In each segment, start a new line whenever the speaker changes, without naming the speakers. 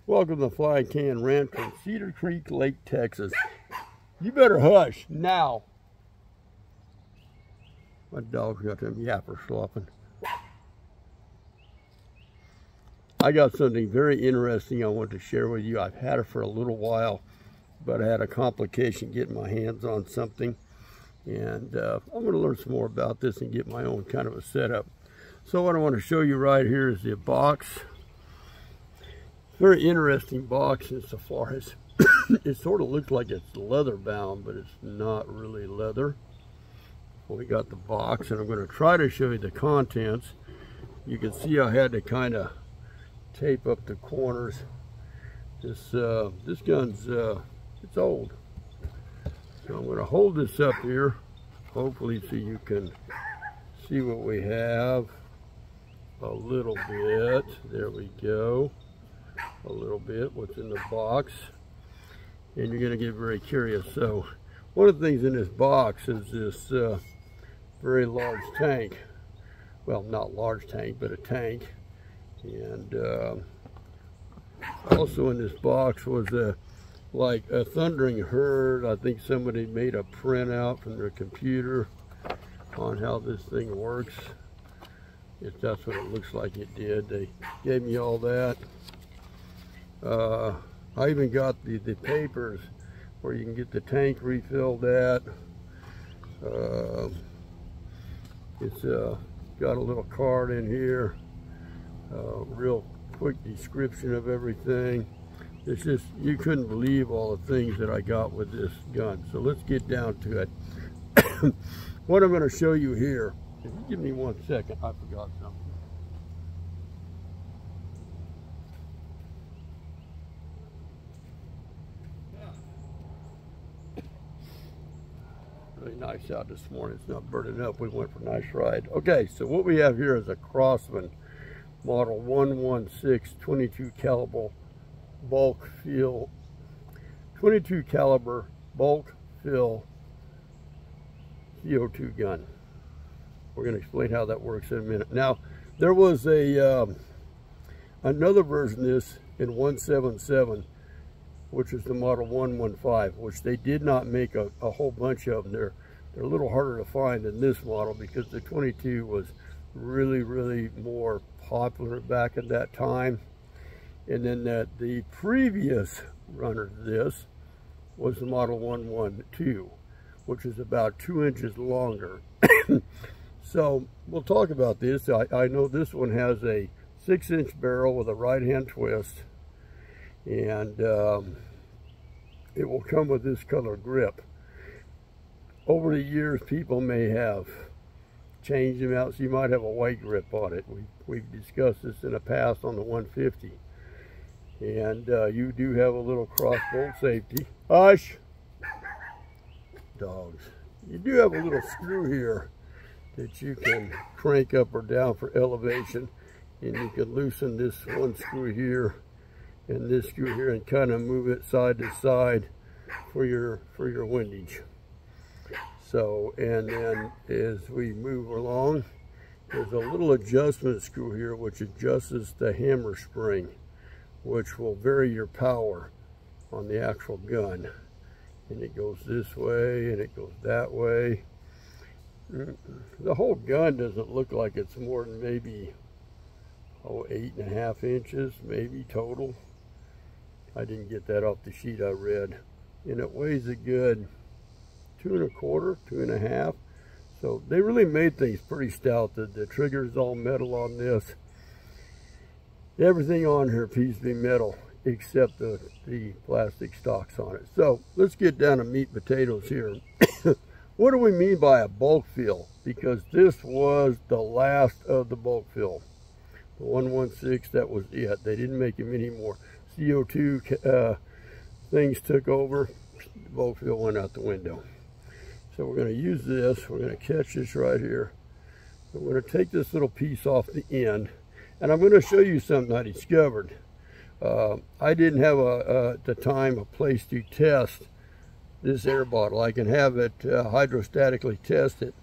Welcome to Fly Can Ranch from Cedar Creek, Lake, Texas. You better hush now. My dog's got them yappers slopping. I got something very interesting I want to share with you. I've had it for a little while, but I had a complication getting my hands on something. And I'm going to learn some more about this and get my own kind of a setup. So what I want to show you right here is the box. Very interesting box insofar as it sort of looks like it's leather bound, but it's not really leather. Well, we got the box, and I'm going to try to show you the contents. You can see I had to kind of tape up the corners. This gun's it's old. So I'm going to hold this up here, hopefully so you can see what we have a little bit. There we go. A little bit, what's in the box. And you're going to get very curious. So one of the things in this box is this very large tank. Well, not large tank, but a tank. And also in this box was like a thundering herd. I think somebody made a printout from their computer on how this thing works. If that's what it looks like it did. They gave me all that. I even got the papers where you can get the tank refilled at. It's got a little card in here. Real quick description of everything. It's just, you couldn't believe all the things that I got with this gun. So let's get down to it. What I'm going to show you here, if you give me 1 second, I forgot something. Really nice out this morning. It's not burning up. We went for a nice ride. Okay, so what we have here is a Crosman model 116 22 caliber bulk fill, 22 caliber bulk fill CO2 gun. We're going to explain how that works in a minute. Now, there was a another version of this in 177, which is the model 115, which they did not make a whole bunch of them. They're a little harder to find than this model because the 22 was really more popular back at that time. And then the previous runner to this was the model 112, which is about 2 inches longer. So we'll talk about this. I know this one has a 6-inch barrel with a right-hand twist, and it will come with this color grip. Over the years, people may have changed them out, so you might have a white grip on it. We've discussed this in the past on the 150. And you do have a little cross bolt safety. Hush! Dogs. You do have a little screw here that you can crank up or down for elevation. And you can loosen this one screw here and this screw here and kind of move it side to side for your windage. So, and then as we move along, there's a little adjustment screw here which adjusts the hammer spring, which will vary your power on the actual gun. And it goes this way and it goes that way. The whole gun doesn't look like it's more than maybe 8.5 inches maybe total. I didn't get that off the sheet I read. And it weighs a good 2.25, 2.5. So they really made things pretty stout. The trigger's all metal on this. Everything on here appears to be metal except the plastic stocks on it. So let's get down to meat and potatoes here. What do we mean by a bulk fill? Because this was the last of the bulk fill. The 116, that was it. They didn't make them anymore. CO2 things took over. The bulk fill went out the window. So we're going to use this. We're going to catch this right here. I'm going to take this little piece off the end. And I'm going to show you something I discovered. I didn't have at the time a place to test this air bottle. I can have it hydrostatically tested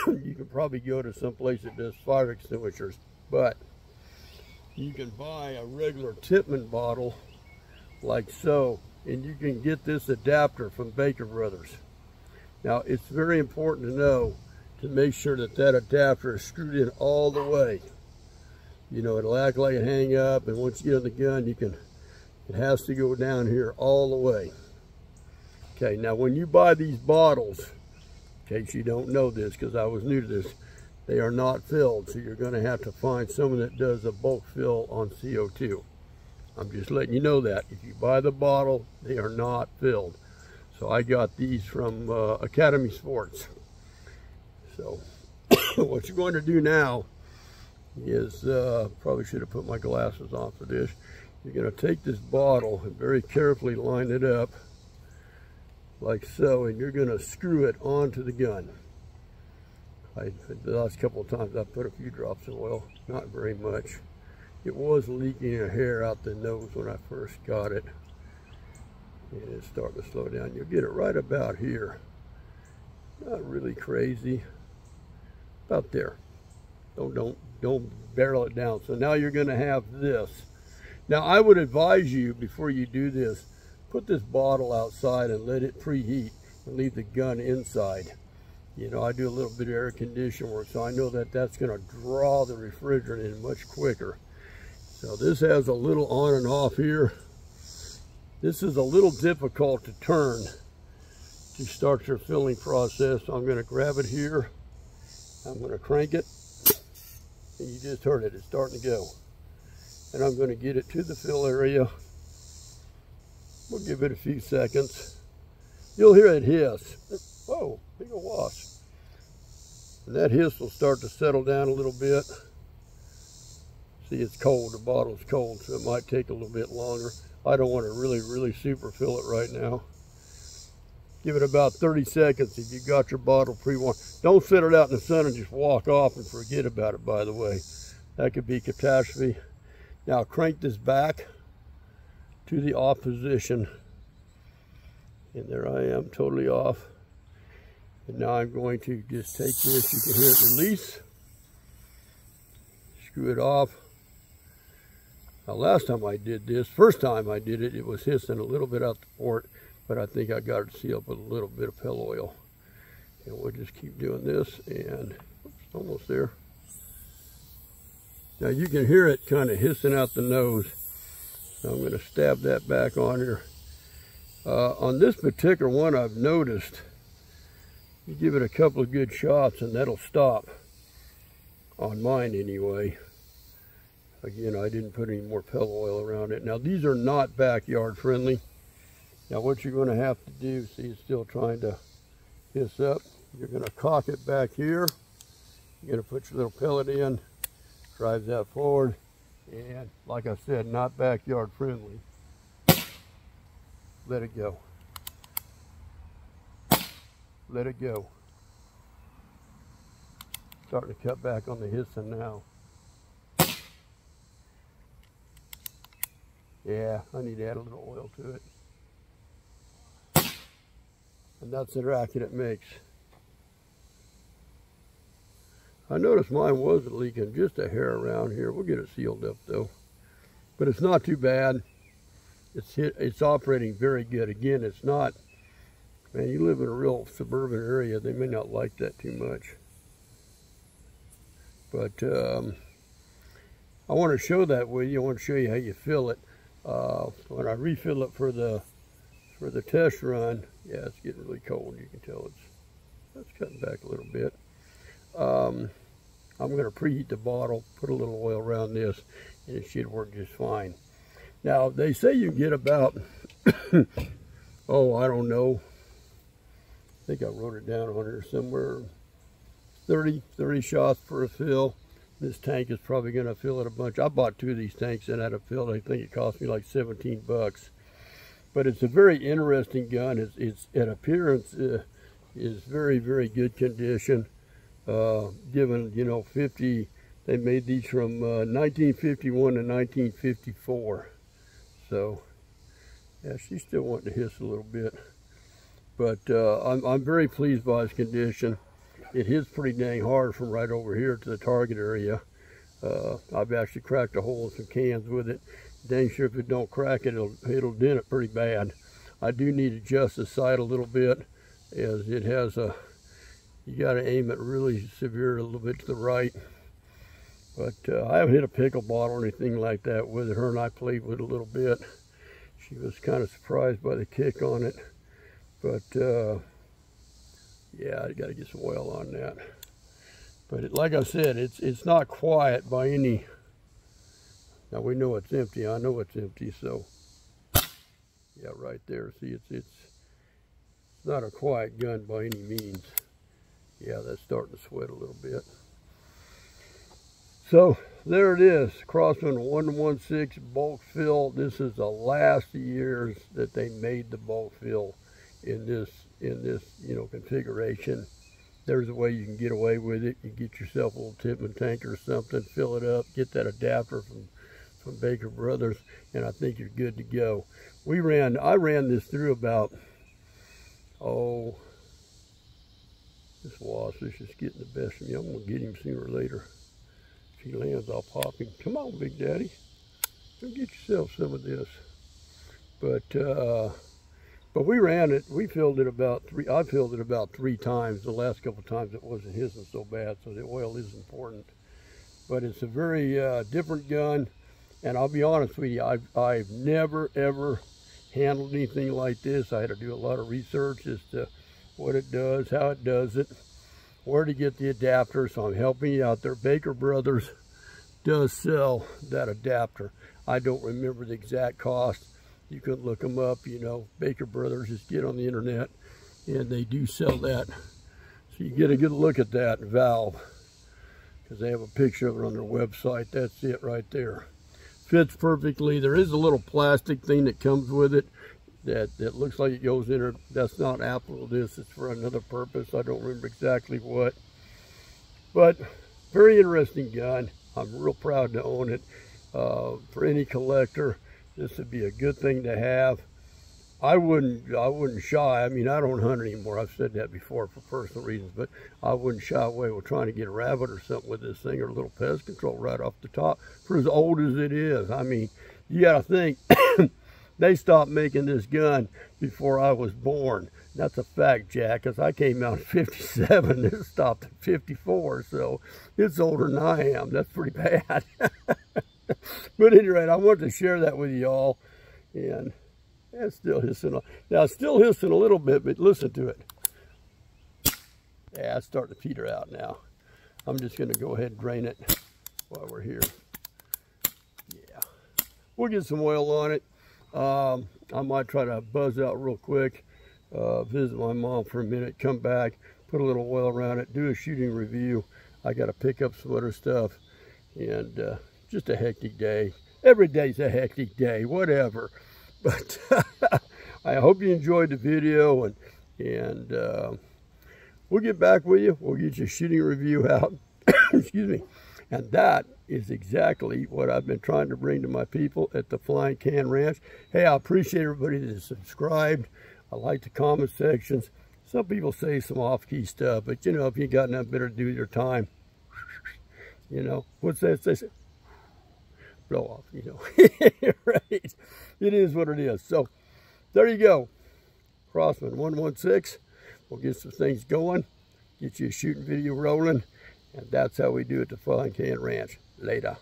you can probably go to some place that does fire extinguishers, but you can buy a regular Tippmann bottle like so, and you can get this adapter from Baker Brothers. Now, it's very important to know to make sure that that adapter is screwed in all the way. You know, it'll act like it hang up, and once you get on the gun, it has to go down here all the way. Okay, now when you buy these bottles, in case you don't know this, because I was new to this, they are not filled, so you're going to have to find someone that does a bulk fill on CO2. I'm just letting you know that. If you buy the bottle, they are not filled. So I got these from Academy Sports. So what you're going to do now is, probably should have put my glasses on for this. You're going to take this bottle and very carefully line it up like so, and you're going to screw it onto the gun. The last couple of times I put a few drops of oil, not very much. It was leaking a hair out the nose when I first got it, and it's starting to slow down. You'll get it right about here. Not really crazy, about there. Don't barrel it down. So now you're going to have this. Now I would advise you, before you do this, put this bottle outside and let it preheat and leave the gun inside. You know, I do a little bit of air condition work, so I know that that's going to draw the refrigerant in much quicker. So this has a little on and off here. This is a little difficult to turn to start your filling process. So I'm going to grab it here. I'm going to crank it. And you just heard it. It's starting to go. And I'm going to get it to the fill area. We'll give it a few seconds. You'll hear it hiss. Whoa, big old wasp. And that hiss will start to settle down a little bit. See, it's cold. The bottle's cold, so it might take a little bit longer. I don't want to really super fill it right now. Give it about 30 seconds if you got your bottle pre-warmed. Don't sit it out in the sun and just walk off and forget about it, by the way. That could be catastrophe. Now crank this back to the off position. And there I am, totally off. And now I'm going to just take this. You can hear it release. Screw it off. Now last time I did this, first time I did it, it was hissing a little bit out the port, but I think I got it sealed with a little bit of pill oil. And we'll just keep doing this, and oops, almost there. Now you can hear it kind of hissing out the nose. So I'm going to stab that back on here. On this particular one, I've noticed you give it a couple of good shots and that'll stop. On mine anyway. Again, I didn't put any more pill oil around it. Now these are not backyard friendly. Now what you're going to have to do, see it's still trying to hiss up. You're going to cock it back here. You're going to put your little pellet in, drive that forward, and like I said, not backyard friendly. Let it go. Let it go. Starting to cut back on the hissing now. Yeah, I need to add a little oil to it. And that's the racket it makes. I noticed mine wasn't leaking, just a hair around here. We'll get it sealed up though. But it's not too bad. It's operating very good. Again, it's not, man, you live in a real suburban area, they may not like that too much. But I want to show that with you. I want to show you how you fill it. When I refill it for the test run, yeah, it's getting really cold. You can tell it's cutting back a little bit. I'm going to preheat the bottle, put a little oil around this, and it should work just fine. Now, they say you get about, oh, I don't know. I think I wrote it down on here somewhere. 30 shots for a fill. This tank is probably going to fill it a bunch. I bought 2 of these tanks and had a fill. I think it cost me like 17 bucks. But it's a very interesting gun. It's in appearance is very, very good condition. Given, you know, they made these from 1951 to 1954. So, yeah, she's still wanting to hiss a little bit. But I'm very pleased by its condition. it hits pretty dang hard from right over here to the target area. I've actually cracked a hole in some cans with it. Dang sure if it don't crack it, it'll dent it pretty bad. I do need to adjust the sight a little bit, as it has a, you got to aim it really severe a little bit to the right. But I haven't hit a pickle bottle or anything like that with it. Her and I played with it a little bit. She was kind of surprised by the kick on it. But yeah, I got to get some oil on that. But like I said, it's not quiet by any. Now we know it's empty. I know it's empty. So yeah, right there. See, it's not a quiet gun by any means. Yeah, that's starting to sweat a little bit. So there it is, Crosman 116 bulk fill. This is the last years that they made the bulk fill in this configuration. There's a way you can get away with it. You get yourself a little Tippmann tank or something, fill it up, get that adapter from Baker Brothers, and I think you're good to go. I ran this through about, this wasp is just getting the best of me. I'm gonna get him sooner or later. If he lands, I'll pop him. Come on, Big Daddy. Go get yourself some of this. But we ran it. We filled it about I filled it about 3 times. The last couple of times it wasn't hissing so bad, so the oil is important. But it's a very different gun. And I'll be honest with you, I've never, ever handled anything like this. I had to do a lot of research as to what it does, how it does it, where to get the adapter. So I'm helping you out there. Baker Brothers does sell that adapter. I don't remember the exact cost. You can look them up, you know, Baker Brothers, just get on the internet, and they do sell that. So you get a good look at that valve, because they have a picture of it on their website. That's it right there. Fits perfectly. There is a little plastic thing that comes with it that looks like it goes in there. That's not applicable to this. It's for another purpose. I don't remember exactly what. But very interesting gun. I'm real proud to own it. For any collector, this would be a good thing to have. I wouldn't shy. I mean, I don't hunt anymore. I've said that before for personal reasons, but I wouldn't shy away with trying to get a rabbit or something with this thing, or a little pest control right off the top, for as old as it is. I mean, you got to think, they stopped making this gun before I was born. That's a fact, Jack, because I came out in 57. It stopped at 54, so it's older than I am. That's pretty bad. But anyway, I wanted to share that with you all. And it's still hissing. Now, it's still hissing a little bit, but listen to it. Yeah, it's starting to peter out now. I'm just going to go ahead and drain it while we're here. Yeah. We'll get some oil on it. I might try to buzz out real quick, visit my mom for a minute, come back, put a little oil around it, do a shooting review. I got to pick up some other stuff, and just a hectic day. Every day's a hectic day, whatever. But I hope you enjoyed the video, and we'll get back with you. We'll get your shooting review out. Excuse me. And that is exactly what I've been trying to bring to my people at the Flying Can Ranch. Hey, I appreciate everybody that is subscribed. I like the comment sections. Some people say some off-key stuff, but you know, if you got nothing better to do with your time, you know, what's that they say? Blow off, you know. Right. It is what it is. So there you go. Crosman 116. We'll get some things going, get you a shooting video rolling, and that's how we do it at the Flying Can Ranch. Later.